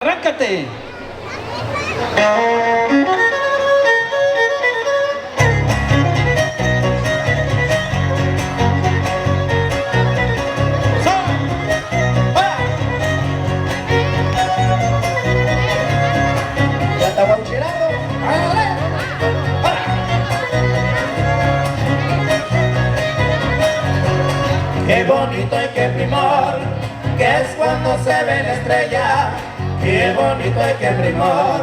¡Arráncate! Ya estamos tirando. Qué bonito y qué primor, que es cuando se ve la estrella. Qué bonito y qué primor,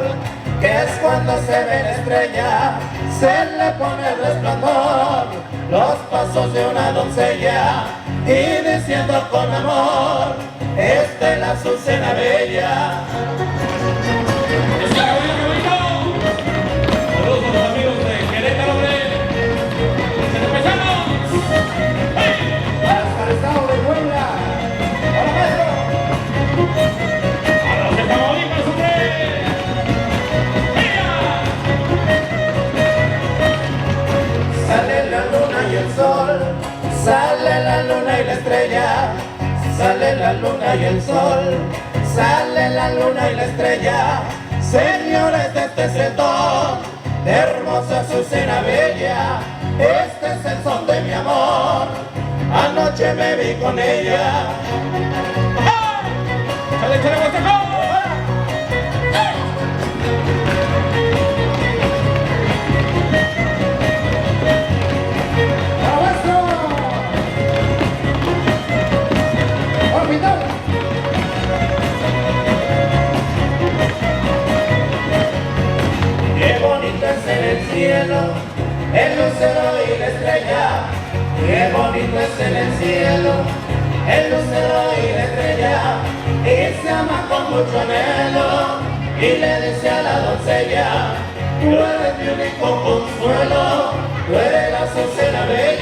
que es cuando se ve la estrella. Se le pone el resplandor, los pasos de una doncella, y diciendo con amor, esta es la Azucena bella. Saludos a los amigos de Querétaro, ¡empezamos! Hasta el estado de Puebla. ¡Hola, maestro! ¡A los de Tamaulipas, hombre! Sale la luna y el sol, sale la luna y la estrella, sale la luna y el sol, sale la luna y la estrella. Señores de este sector, de hermosa Azucena bella, este es el son de mi amor, anoche me vi con ella. ¡Chale, chale, Huasteco! Qué bonito es en el cielo, el lucero y la estrella. Qué bonito es en el cielo, el lucero y la estrella. Y se ama con mucho anhelo, y le dice a la doncella: tú eres mi único consuelo, tú eres la Azucena bella.